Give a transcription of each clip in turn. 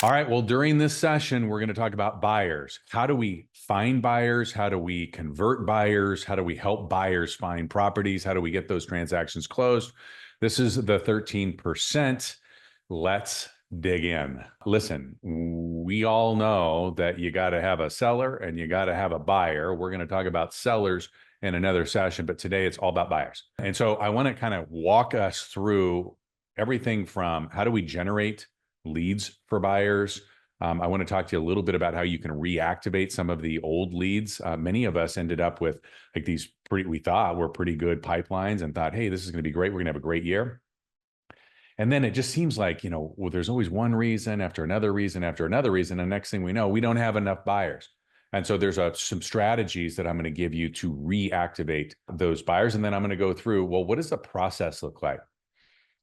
All right, well, during this session, we're going to talk about buyers. How do we find buyers? How do we convert buyers? How do we help buyers find properties? How do we get those transactions closed? This is the 13%. Let's dig in. Listen, we all know that you got to have a seller and you got to have a buyer. We're going to talk about sellers in another session, but today it's all about buyers. And so I want to kind of walk us through everything from how do we generate leads for buyers. I want to talk to you a little bit about how you can reactivate some of the old leads. Many of us ended up with like these we thought were pretty good pipelines and thought, hey, this is going to be great. We're going to have a great year. And then it just seems like, well, there's always one reason after another reason after another reason. And next thing we know, we don't have enough buyers. And so there's some strategies that I'm going to give you to reactivate those buyers. And then I'm going to go through, well, what does the process look like?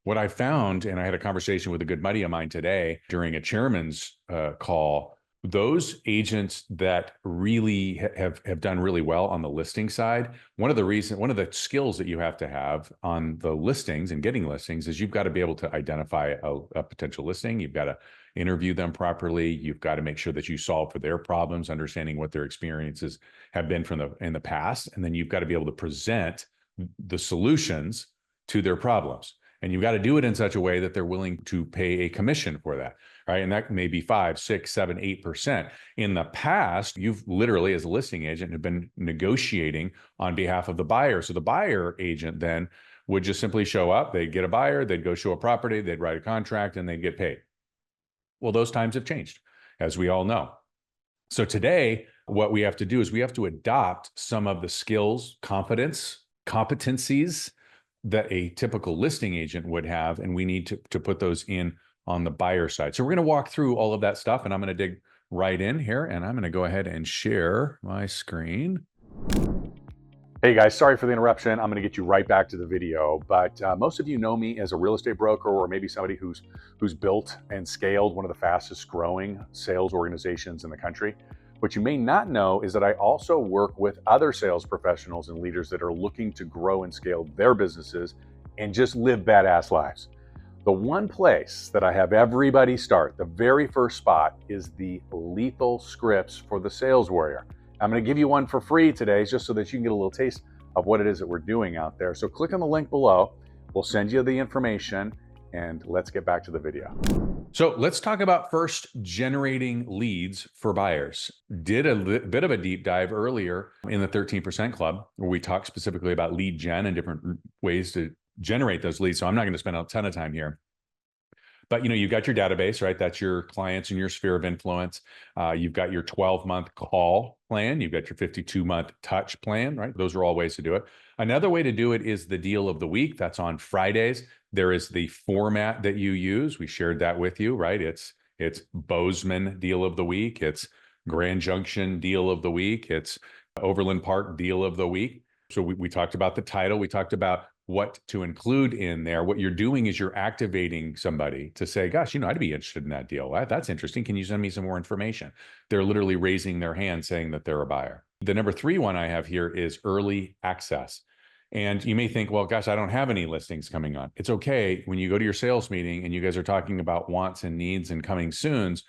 What I found, and I had a conversation with a good buddy of mine today during a chairman's call, those agents that really have done really well on the listing side, one of the skills that you have to have on the listings and getting listings is you've got to be able to identify a potential listing. You've got to interview them properly. You've got to make sure that you solve for their problems, understanding what their experiences have been in the past. And then you've got to be able to present the solutions to their problems. And you've got to do it in such a way that they're willing to pay a commission for that, right? And that may be 5, 6, 7, 8%. In the past, you've literally, as a listing agent, have been negotiating on behalf of the buyer. So the buyer agent then would just simply show up, they'd get a buyer, they'd go show a property, they'd write a contract, and they'd get paid. Well, those times have changed, as we all know. So today, what we have to do is we have to adopt some of the skills, competencies that a typical listing agent would have, and we need to put those in on the buyer side. So we're going to walk through all of that stuff, and I'm going to dig right in here, and I'm going to go ahead and share my screen. Hey guys, sorry for the interruption. I'm going to get you right back to the video, but most of you know me as a real estate broker, or maybe somebody who's built and scaled one of the fastest growing sales organizations in the country. What you may not know is that I also work with other sales professionals and leaders that are looking to grow and scale their businesses and just live badass lives. The one place that I have everybody start, the very first spot, is the lethal scripts for the sales warrior. I'm going to give you one for free today just so that you can get a little taste of what it is that we're doing out there. So click on the link below. We'll send you the information and let's get back to the video. So let's talk about first generating leads for buyers. Did a bit of a deep dive earlier in the 13% club where we talked specifically about lead gen and different ways to generate those leads. So I'm not going to spend a ton of time here. But you've got your database, right? That's your clients and your sphere of influence. You've got your 12-month call plan. You've got your 52-month touch plan, right? Those are all ways to do it. Another way to do it is the deal of the week. That's on Fridays. There is the format that you use. We shared that with you, right? It's Bozeman deal of the week. It's Grand Junction deal of the week. It's Overland Park deal of the week. So we talked about the title. We talked about what to include in there. What you're doing is you're activating somebody to say, gosh, I'd be interested in that deal. That's interesting. Can you send me some more information? They're literally raising their hand saying that they're a buyer. The number 3 one I have here is early access. And you may think, well, gosh, I don't have any listings coming on. It's okay. When you go to your sales meeting and you guys are talking about wants and needs and coming soons,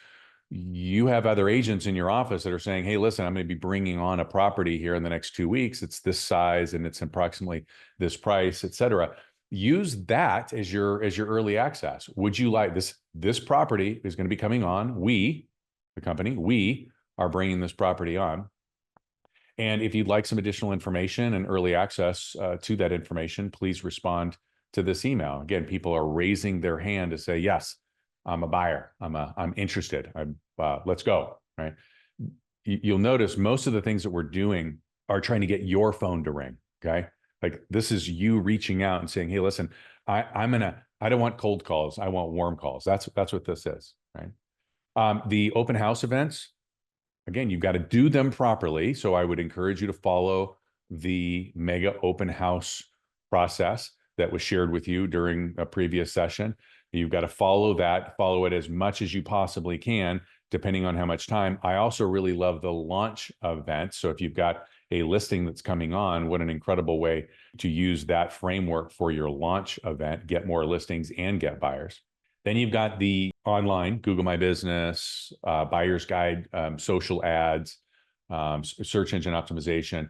you have other agents in your office that are saying, hey, listen, I'm going to be bringing on a property here in the next 2 weeks. It's this size and it's approximately this price, et cetera. Use that as your early access. Would you like this property is going to be coming on. We, the company, we are bringing this property on. And if you'd like some additional information and early access to that information, please respond to this email. Again, people are raising their hand to say, yes, I'm a buyer. I'm interested. Let's go, right? You'll notice most of the things that we're doing are trying to get your phone to ring, okay? Like this is you reaching out and saying, hey, listen, I don't want cold calls. I want warm calls. That's what this is, right? The open house events, again, you've got to do them properly. So I would encourage you to follow the mega open house process that was shared with you during a previous session. You've got to follow it as much as you possibly can, depending on how much time. I also really love the launch event. So if you've got a listing that's coming on, what an incredible way to use that framework for your launch event, get more listings and get buyers. Then you've got the online, Google My Business, buyer's guide, social ads, search engine optimization,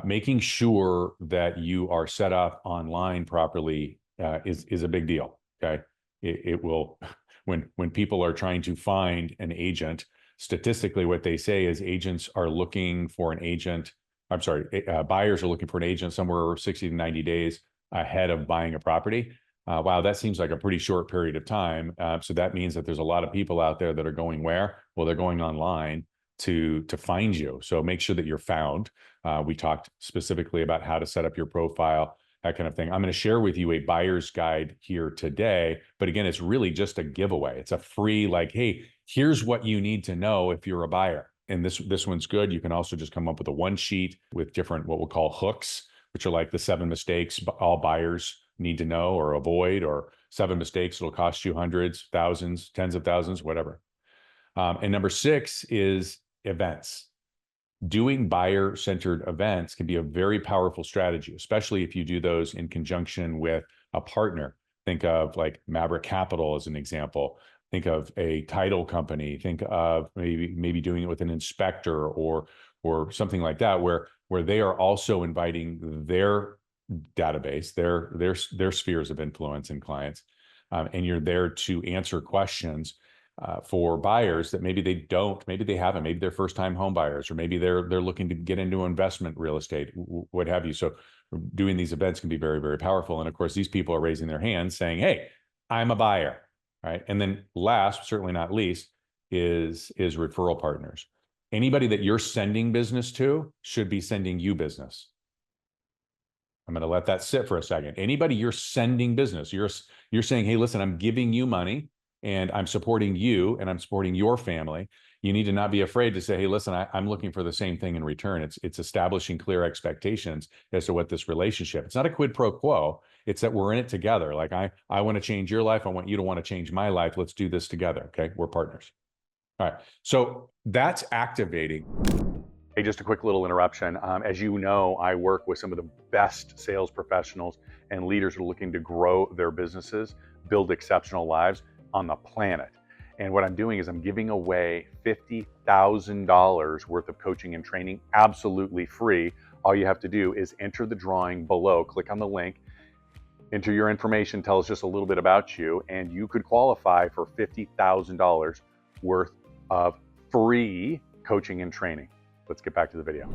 making sure that you are set up online properly is a big deal. Okay, it will when people are trying to find an agent. Statistically, what they say is agents are looking for an agent. I'm sorry, buyers are looking for an agent somewhere 60 to 90 days ahead of buying a property. Wow, that seems like a pretty short period of time. So that means that there's a lot of people out there that are going where? Well, they're going online to find you. So make sure that you're found. We talked specifically about how to set up your profile, that kind of thing. I'm going to share with you a buyer's guide here today. But again, it's really just a giveaway. It's a free, like, hey, here's what you need to know if you're a buyer. And this one's good. You can also just come up with a one sheet with different, what we'll call hooks, which are like the 7 mistakes all buyers need to know or avoid, or 7 mistakes it'll cost you hundreds, thousands, tens of thousands, whatever. And number 6 is events. Doing buyer-centered events can be a very powerful strategy, especially if you do those in conjunction with a partner. Think of like Maverick Capital as an example. Think of a title company. Think of maybe doing it with an inspector or something like that, where they are also inviting their database, their spheres of influence and clients, and you're there to answer questions for buyers that maybe they haven't, maybe they're first-time home buyers, or maybe they're looking to get into investment real estate, what have you. So doing these events can be very, very powerful. And of course, these people are raising their hands saying, hey, I'm a buyer, right? And then last, certainly not least, is referral partners. Anybody that you're sending business to should be sending you business. I'm going to let that sit for a second. Anybody you're sending business, you're saying, hey, listen, I'm giving you money and I'm supporting you and I'm supporting your family. You need to not be afraid to say, hey, listen, I'm looking for the same thing in return. It's establishing clear expectations as to what this relationship. It's not a quid pro quo. It's that we're in it together. Like I want to change your life. I want you to want to change my life. Let's do this together. Okay, we're partners. All right. So that's activating. Hey, just a quick little interruption. As you know, I work with some of the best sales professionals and leaders who are looking to grow their businesses, build exceptional lives on the planet. And what I'm doing is I'm giving away $50,000 worth of coaching and training absolutely free. All you have to do is enter the drawing below, click on the link, enter your information, tell us just a little bit about you, and you could qualify for $50,000 worth of free coaching and training. Let's get back to the video.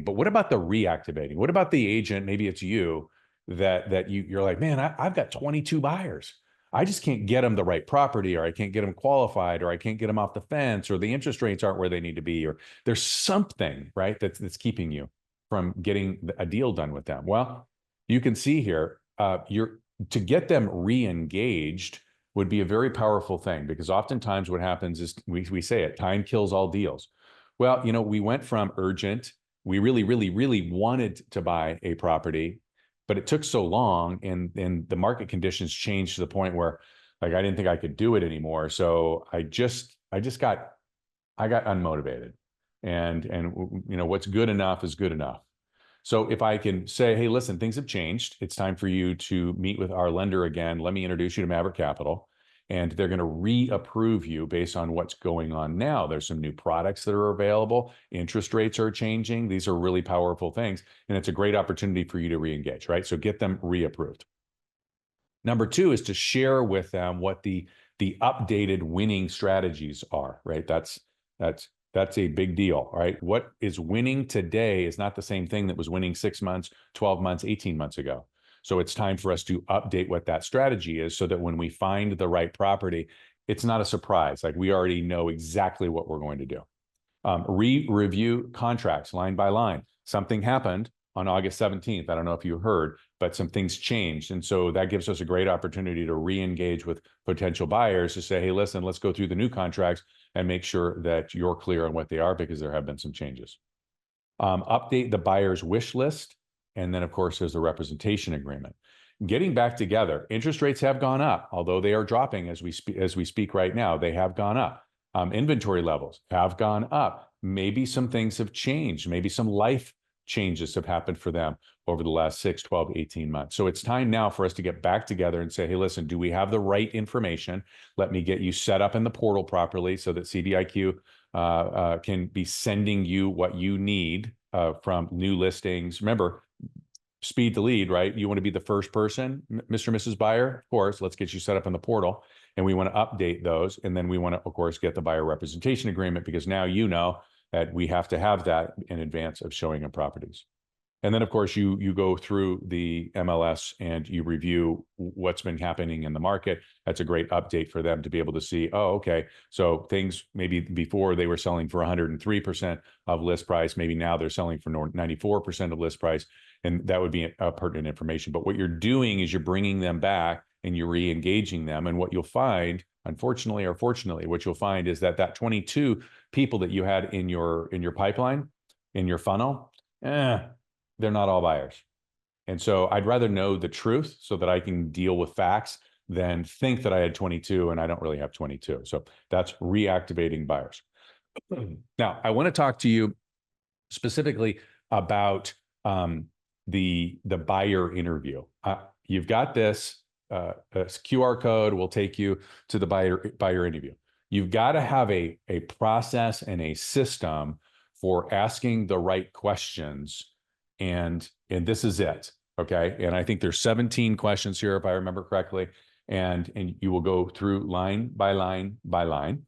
But what about the reactivating? What about the agent? Maybe it's you that you're like, man, I've got 22 buyers. I just can't get them the right property, or I can't get them qualified, or I can't get them off the fence, or the interest rates aren't where they need to be, or there's something, right, that's keeping you from getting a deal done with them. Well, you can see here, to get them re-engaged would be a very powerful thing, because oftentimes what happens is we say it, time kills all deals. Well, we went from urgent, we really, really, really wanted to buy a property, but it took so long, and the market conditions changed to the point where, like, I didn't think I could do it anymore. So I got unmotivated, and what's good enough is good enough. So if I can say, hey, listen, things have changed. It's time for you to meet with our lender again. Let me introduce you to Maverick Capital. And they're going to reapprove you based on what's going on now. There's some new products that are available. Interest rates are changing. These are really powerful things. And it's a great opportunity for you to re-engage, right? So get them reapproved. Number 2 is to share with them what the updated winning strategies are, right? That's a big deal, right? What is winning today is not the same thing that was winning 6 months, 12 months, 18 months ago. So it's time for us to update what that strategy is, so that when we find the right property, it's not a surprise. Like, we already know exactly what we're going to do. Review contracts line by line. Something happened on August 17th. I don't know if you heard, but some things changed. And so that gives us a great opportunity to re-engage with potential buyers to say, hey, listen, let's go through the new contracts and make sure that you're clear on what they are, because there have been some changes. Update the buyer's wish list. And then, of course, there's the representation agreement. Getting back together, interest rates have gone up, although they are dropping as we speak right now. They have gone up. Inventory levels have gone up. Maybe some things have changed. Maybe some life changes have happened for them over the last 6, 12, 18 months. So it's time now for us to get back together and say, hey, listen, do we have the right information? Let me get you set up in the portal properly so that CDIQ can be sending you what you need from new listings. Remember, speed to lead, right? You want to be the first person, Mr. and Mrs. Buyer, of course, let's get you set up in the portal. And we want to update those. And then we want to, of course, get the buyer representation agreement, because now you know that we have to have that in advance of showing them properties. And then, of course, you go through the MLS and you review what's been happening in the market. That's a great update for them to be able to see, oh, okay, so things maybe before they were selling for 103% of list price, maybe now they're selling for 94% of list price, and that would be pertinent information. But what you're doing is you're bringing them back and you're re-engaging them. And what you'll find, unfortunately or fortunately, what you'll find is that 22 people that you had in your pipeline, in your funnel, they're not all buyers. And so I'd rather know the truth so that I can deal with facts than think that I had 22 and I don't really have 22. So that's reactivating buyers. Now, I want to talk to you specifically about the buyer interview. You've got this QR code will take you to the buyer interview. You've got to have a process and a system for asking the right questions. And this is it, okay? And I think there's 17 questions here, if I remember correctly. And you will go through line by line by line.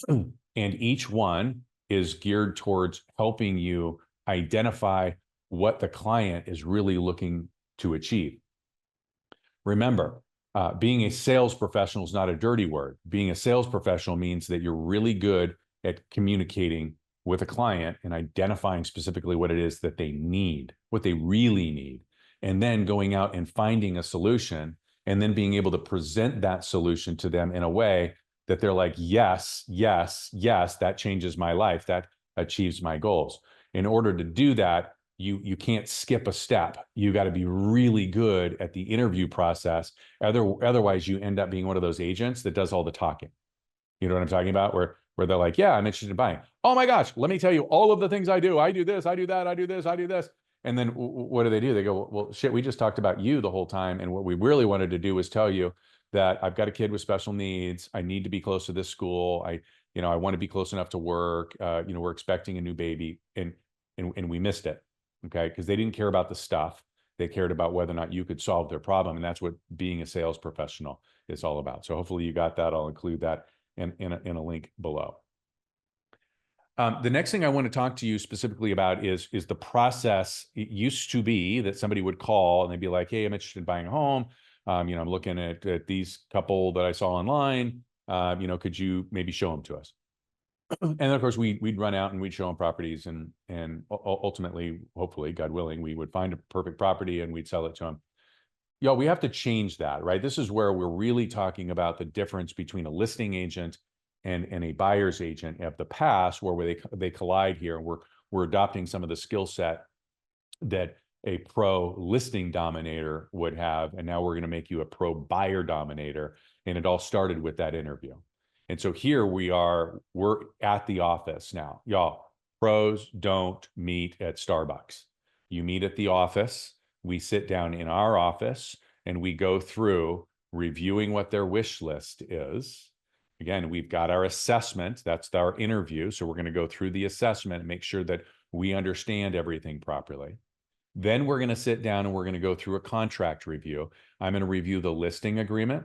And each one is geared towards helping you identify what the client is really looking to achieve. Remember, being a sales professional is not a dirty word. Being a sales professional means that you're really good at communicating with a client and identifying specifically what it is that they need, what they really need, and then going out and finding a solution and then being able to present that solution to them in a way that they're like, yes, yes, yes, that changes my life, that achieves my goals. In order to do that, you can't skip a step. You got to be really good at the interview process. Otherwise, you end up being one of those agents that does all the talking. You know what I'm talking about? Where they're like, yeah, I'm interested in buying. Oh my gosh, let me tell you all of the things I do. I do this, I do that, I do this, I do this. And then what do? They go, well, shit, we just talked about you the whole time. And what we really wanted to do was tell you that I've got a kid with special needs. I need to be close to this school. I want to be close enough to work. We're expecting a new baby, and we missed it. Okay, because they didn't care about the stuff. They cared about whether or not you could solve their problem. And that's what being a sales professional is all about. So hopefully you got that. I'll include that in a link below. The next thing I want to talk to you specifically about is the process. It used to be that somebody would call and they'd be like, hey, I'm interested in buying a home. I'm looking at these couple that I saw online. Could you maybe show them to us? And then, of course, we'd run out and we'd show them properties, and ultimately, hopefully, God willing, we would find a perfect property and we'd sell it to them. We have to change that, right? This is where we're really talking about the difference between a listing agent and a buyer's agent of the past, where they collide here. And we're adopting some of the skill set that a pro listing dominator would have, and now we're going to make you a pro buyer dominator. And it all started with that interview. And so here we're at the office now. Y'all, pros don't meet at Starbucks. You meet at the office. We sit down in our office and we go through reviewing what their wish list is. Again, we've got our assessment. That's our interview. So we're going to go through the assessment and make sure that we understand everything properly. Then we're going to sit down and we're going to go through a contract review. I'm going to review the listing agreement.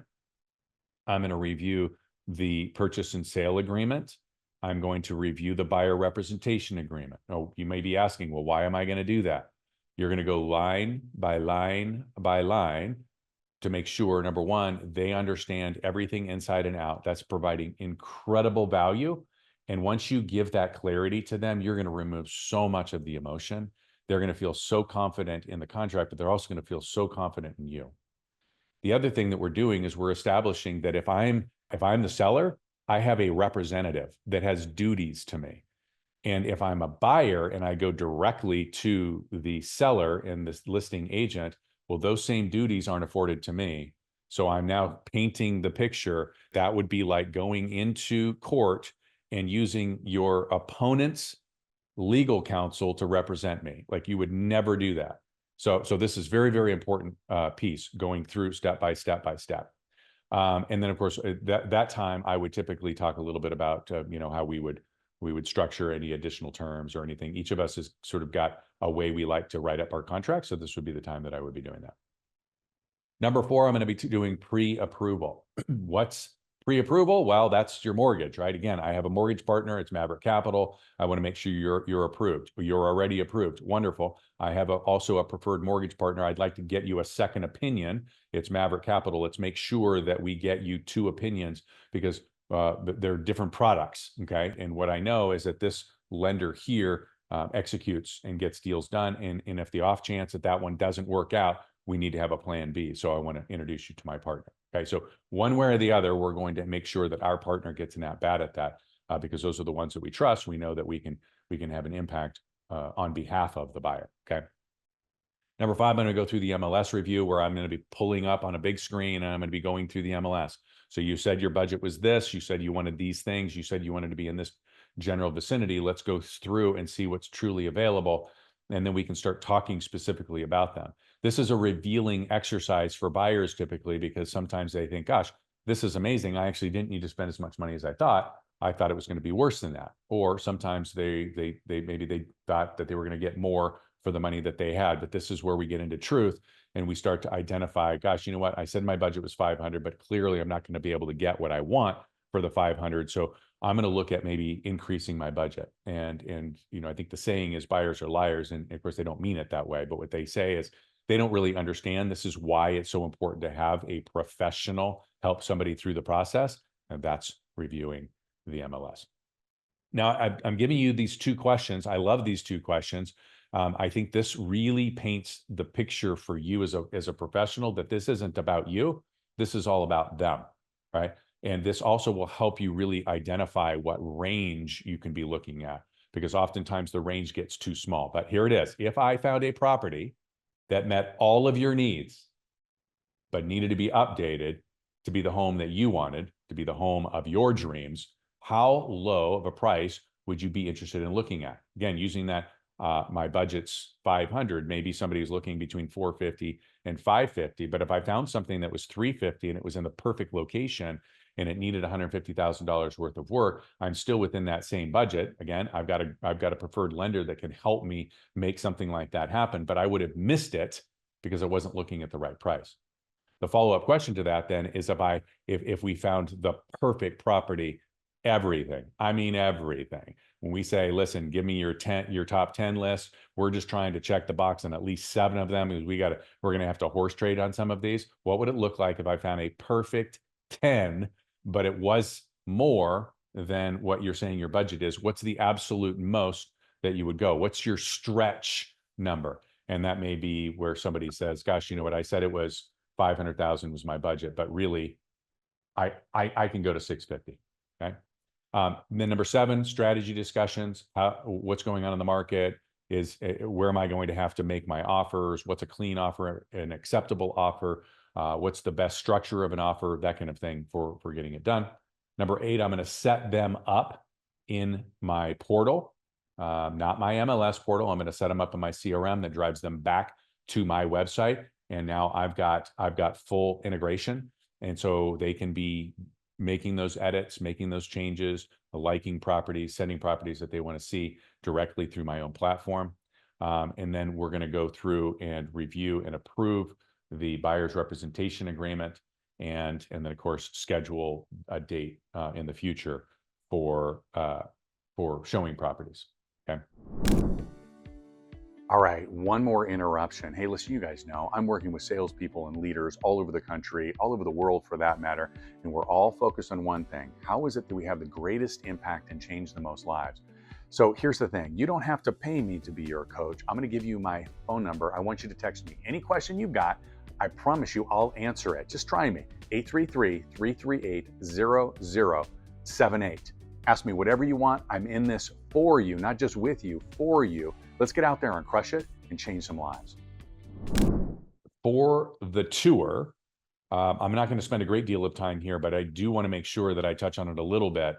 I'm going to review the purchase and sale agreement. I'm going to review the buyer representation agreement. Oh, you may be asking, well, why am I going to do that? You're going to go line by line by line to make sure, number one, they understand everything inside and out. That's providing incredible value. And once you give that clarity to them, you're going to remove so much of the emotion. They're going to feel so confident in the contract, but they're also going to feel so confident in you. The other thing that we're doing is we're establishing that if I'm the seller, I have a representative that has duties to me. And if I'm a buyer and I go directly to the seller and this listing agent, well, those same duties aren't afforded to me. So I'm now painting the picture. That would be like going into court and using your opponent's legal counsel to represent me. Like, you would never do that. So this is very, very important piece, going through step by step by step. And then, of course, that time I would typically talk a little bit about how we would structure any additional terms or anything. Each of us has sort of got a way we like to write up our contract, so this would be the time that I would be doing that. Number 4, I'm going to be doing pre-approval. What's pre-approval? Well, that's your mortgage, right? Again, I have a mortgage partner. It's Maverick Capital. I want to make sure you're approved. You're already approved. Wonderful. I have also a preferred mortgage partner. I'd like to get you a second opinion. It's Maverick Capital. Let's make sure that we get you 2 opinions, because they're different products, okay? And what I know is that this lender here executes and gets deals done. And if the off chance that one doesn't work out, we need to have a plan B. So I want to introduce you to my partner. Okay, so one way or the other, we're going to make sure that our partner gets an at-bat at that, because those are the ones that we trust. We know that we can have an impact on behalf of the buyer. Okay. Number 5, I'm going to go through the MLS review, where I'm going to be pulling up on a big screen and I'm going to be going through the MLS. So you said your budget was this. You said you wanted these things. You said you wanted to be in this general vicinity. Let's go through and see what's truly available. And then we can start talking specifically about them. This is a revealing exercise for buyers typically, because sometimes they think, gosh, this is amazing. I actually didn't need to spend as much money as I thought. I thought it was going to be worse than that. Or sometimes maybe they thought that they were going to get more for the money that they had. But this is where we get into truth and we start to identify, gosh, you know what? I said my budget was 500, but clearly I'm not going to be able to get what I want for the 500. So I'm going to look at maybe increasing my budget. And I think the saying is buyers are liars. And of course, they don't mean it that way. But what they say is they don't really understand. This is why it's so important to have a professional help somebody through the process. And that's reviewing the MLS. Now, I'm giving you these 2 questions. I love these 2 questions. I think this really paints the picture for you as a professional, that this isn't about you. This is all about them, right? And this also will help you really identify what range you can be looking at, because oftentimes the range gets too small. But here it is. If I found a property that met all of your needs, but needed to be updated to be the home that you wanted, to be the home of your dreams, how low of a price would you be interested in looking at? Again, using that, my budget's 500, maybe somebody's looking between 450 and 550. But if I found something that was 350 and it was in the perfect location and it needed $150,000 worth of work, I'm still within that same budget. Again, I've got a preferred lender that can help me make something like that happen, but I would have missed it because I wasn't looking at the right price. The follow-up question to that then is, if we found the perfect property, everything, I mean everything. When we say, listen, give me your top 10 list, we're just trying to check the box on at least 7 of them, because we're going to have to horse trade on some of these. What would it look like if I found a perfect 10, but it was more than what you're saying your budget is? What's the absolute most that you would go? What's your stretch number? And that may be where somebody says, gosh, you know what, I said it was 500,000 was my budget, but really I can go to 650. Okay. Then number 7, strategy discussions. What's going on in the market? Where am I going to have to make my offers? What's a clean offer, an acceptable offer? What's the best structure of an offer? That kind of thing for getting it done. Number 8, I'm going to set them up in my portal, not my MLS portal. I'm going to set them up in my CRM that drives them back to my website. And now I've got full integration. And so they can be making those edits, making those changes, liking properties, sending properties that they want to see directly through my own platform. And then we're going to go through and review and approve the buyer's representation agreement, and then of course schedule a date in the future for showing properties. Okay. All right, one more interruption. Hey, listen, you guys know I'm working with salespeople and leaders all over the country, all over the world for that matter, and we're all focused on one thing. How is it that we have the greatest impact and change the most lives? So here's the thing. You don't have to pay me to be your coach. I'm going to give you my phone number. I want you to text me any question you've got. I promise you I'll answer it. Just try me. 833-338-0078. Ask me whatever you want. I'm in this for you, not just with you, for you. Let's get out there and crush it and change some lives. For the tour, I'm not going to spend a great deal of time here, but I do want to make sure that I touch on it a little bit.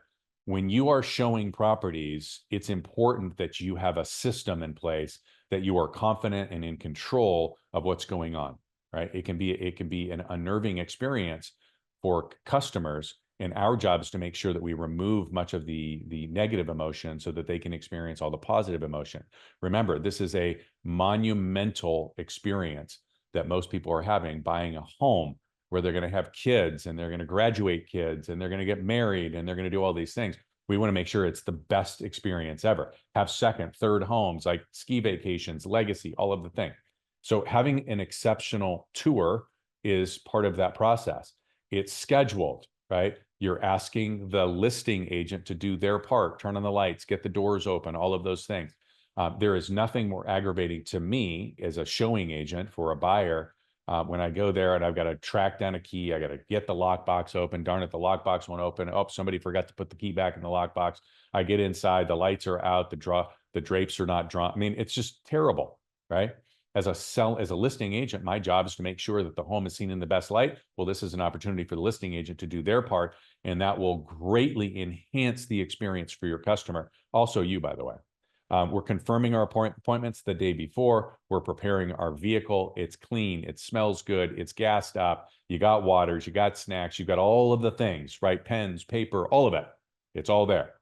when you are showing properties, it's important that you have a system in place, that you are confident and in control of what's going on, right? It can be an unnerving experience for customers, and our job is to make sure that we remove much of the negative emotion so that they can experience all the positive emotion. Remember, this is a monumental experience that most people are having, buying a home where they're going to have kids and they're going to graduate kids and they're going to get married and they're going to do all these things. We want to make sure it's the best experience ever. Have second, third homes, like ski vacations, legacy, all of the things. So having an exceptional tour is part of that process. It's scheduled, right? You're asking the listing agent to do their part, turn on the lights, get the doors open, all of those things. There is nothing more aggravating to me as a showing agent for a buyer when I go there and I've got to track down a key, I got to get the lockbox open. Darn it, the lockbox won't open. Oh, somebody forgot to put the key back in the lockbox. I get inside, the lights are out, the drapes are not drawn. I mean, it's just terrible, right? As a listing agent, my job is to make sure that the home is seen in the best light. Well, this is an opportunity for the listing agent to do their part, and that will greatly enhance the experience for your customer. Also you, by the way. We're confirming our appointments the day before. We're preparing our vehicle. It's clean. It smells good. It's gassed up. You got waters. You got snacks. You got all of the things, right? Pens, paper, all of it. It's all there.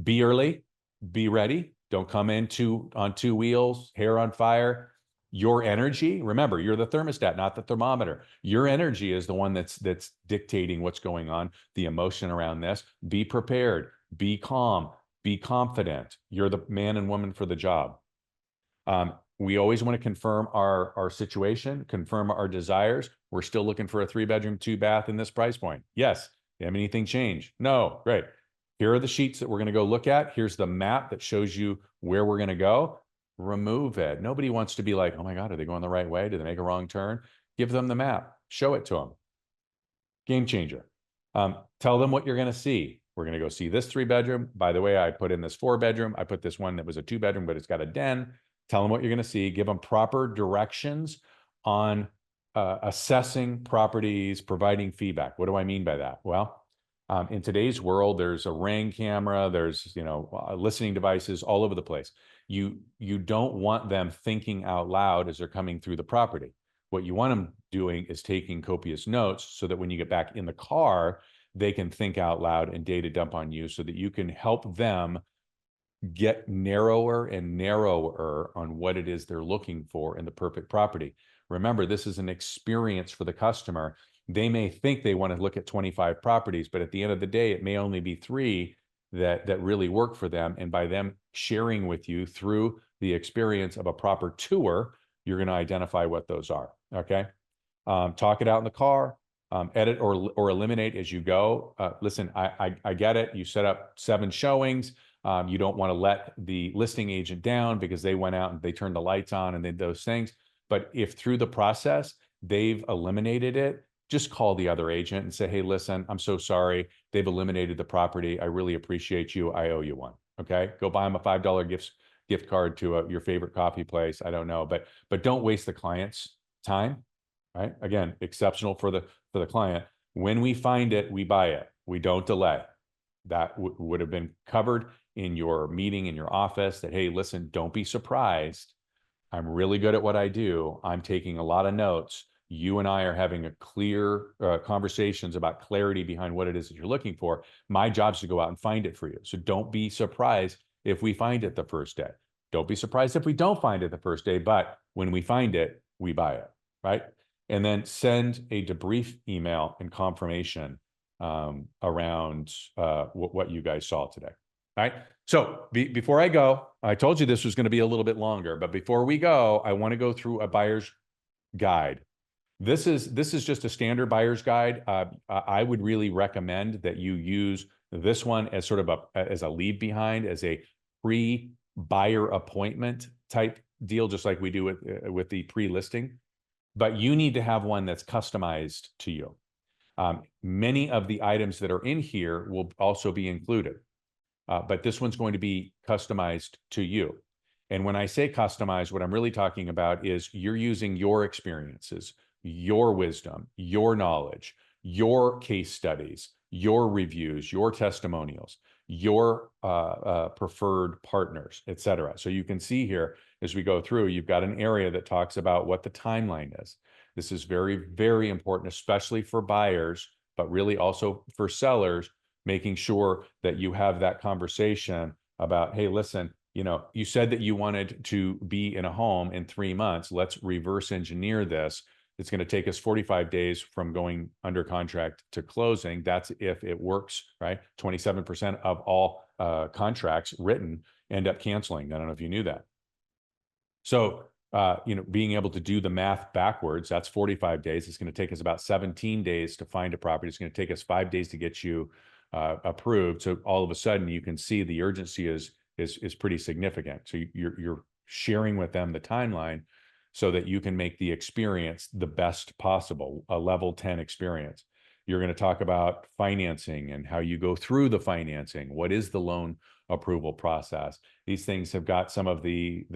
Be early. Be ready. Don't come in on two wheels, hair on fire. Your energy, remember, you're the thermostat, not the thermometer. Your energy is the one that's dictating what's going on, the emotion around this. Be prepared. Be calm. Be confident. You're the man and woman for the job. We always want to confirm our situation, confirm our desires. We're still looking for a 3-bedroom, 2-bath in this price point. Yes. Have anything changed? No. Great. Here are the sheets that we're going to go look at. Here's the map that shows you where we're going to go. Remove it. Nobody wants to be like, oh my God, are they going the right way? Did they make a wrong turn? Give them the map. Show it to them. Game changer. Tell them what you're going to see. We're going to go see this 3-bedroom. By the way, I put in this 4-bedroom. I put this one that was a 2-bedroom, but it's got a den. Tell them what you're going to see. Give them proper directions on assessing properties, providing feedback. What do I mean by that? Well, in today's world, there's a Ring camera, there's listening devices all over the place. You don't want them thinking out loud as they're coming through the property. What you want them doing is taking copious notes so that when you get back in the car, they can think out loud and data dump on you so that you can help them get narrower and narrower on what it is they're looking for in the perfect property. Remember, this is an experience for the customer. They may think they want to look at 25 properties, but at the end of the day, it may only be 3 that really work for them. And by them sharing with you through the experience of a proper tour, you're going to identify what those are. Okay. Talk it out in the car, edit or eliminate as you go. Listen, I get it. You set up 7 showings. You don't want to let the listing agent down because they went out and they turned the lights on and did those things. But if through the process, they've eliminated it, just call the other agent and say, hey, listen, I'm so sorry. They've eliminated the property. I really appreciate you. I owe you one. Okay. Go buy them a $5 gift card to your favorite coffee place. I don't know, but don't waste the client's time, right? Again, exceptional for the client. When we find it, we buy it. We don't delay. That would have been covered in your meeting in your office that, hey, listen, don't be surprised. I'm really good at what I do. I'm taking a lot of notes. You and I are having a clear conversations about clarity behind what it is that you're looking for. My job is to go out and find it for you. So don't be surprised if we find it the first day. Don't be surprised if we don't find it the first day, but when we find it, we buy it, right? And then send a debrief email and confirmation around what you guys saw today. All right. So before I go, I told you this was going to be a little bit longer, but before we go, I want to go through a buyer's guide. This is just a standard buyer's guide. I would really recommend that you use this one as sort of as a leave behind, as a pre-buyer appointment type deal, just like we do with the pre-listing. But you need to have one that's customized to you. Many of the items that are in here will also be included, but this one's going to be customized to you. And when I say customized, what I'm really talking about is you're using your experiences, your wisdom, your knowledge, your case studies, your reviews, your testimonials. your preferred partners, et cetera. So you can see here, as we go through, you've got an area that talks about what the timeline is. This is very, very important, especially for buyers, but really also for sellers, making sure that you have that conversation about, hey, listen, you said that you wanted to be in a home in 3 months. Let's reverse engineer this. It's going to take us 45 days from going under contract to closing. That's if it works, right? 27% of all contracts written end up canceling. I don't know if you knew that. So, being able to do the math backwards, that's 45 days. It's going to take us about 17 days to find a property. It's going to take us 5 days to get you approved. So all of a sudden you can see the urgency is pretty significant. So you're sharing with them the timeline so that you can make the experience the best possible, a level 10 experience. You're going to talk about financing and how you go through the financing. What is the loan approval process? These things have got some of the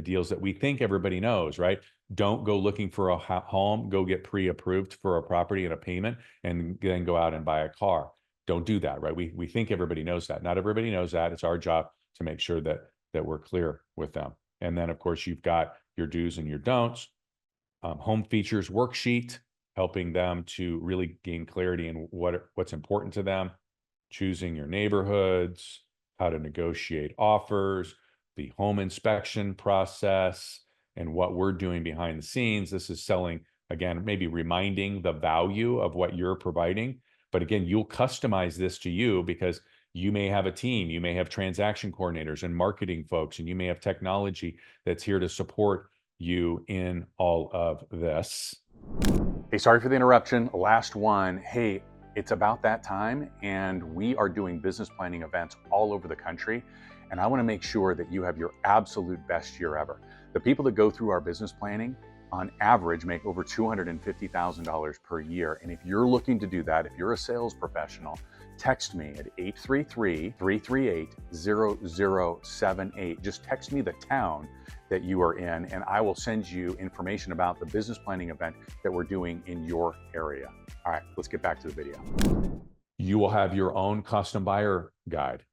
deals that we think everybody knows, right? Don't go looking for a home, go get pre-approved for a property and a payment, and then go out and buy a car. Don't do that, right? We think everybody knows that. Not everybody knows that. It's our job to make sure that we're clear with them. And then, of course, you've got your do's and your don'ts. Home features worksheet, helping them to really gain clarity in what's important to them, choosing your neighborhoods, how to negotiate offers, the home inspection process, and what we're doing behind the scenes. This is selling, again, maybe reminding the value of what you're providing. But again, you'll customize this to you because you may have a team, you may have transaction coordinators and marketing folks, and you may have technology that's here to support you in all of this. Hey, sorry for the interruption. Last one. Hey, it's about that time, and we are doing business planning events all over the country. And I want to make sure that you have your absolute best year ever. The people that go through our business planning on average make over $250,000 per year. And if you're looking to do that, if you're a sales professional, text me at 833-338-0078. Just text me the town that you are in, and I will send you information about the business planning event that we're doing in your area. All right, let's get back to the video. You will have your own custom buyer guide.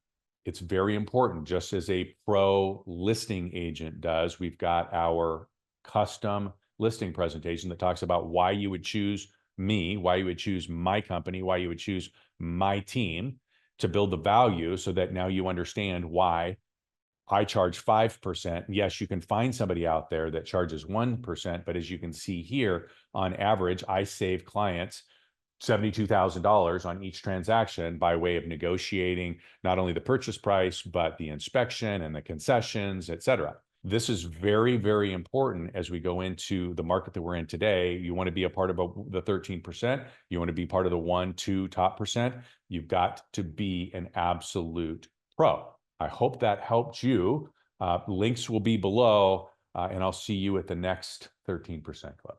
It's very important, just as a pro listing agent does. We've got our custom listing presentation that talks about why you would choose me, why you would choose my company, why you would choose my team to build the value, so that now you understand why I charge 5%. Yes, you can find somebody out there that charges 1%, but as you can see here, on average, I save clients $72,000 on each transaction by way of negotiating not only the purchase price, but the inspection and the concessions, et cetera. This is very, very important as we go into the market that we're in today. You want to be a part of the 13%. You want to be part of the 1-2 top percent. You've got to be an absolute pro. I hope that helped you. Links will be below, and I'll see you at the next 13% Club.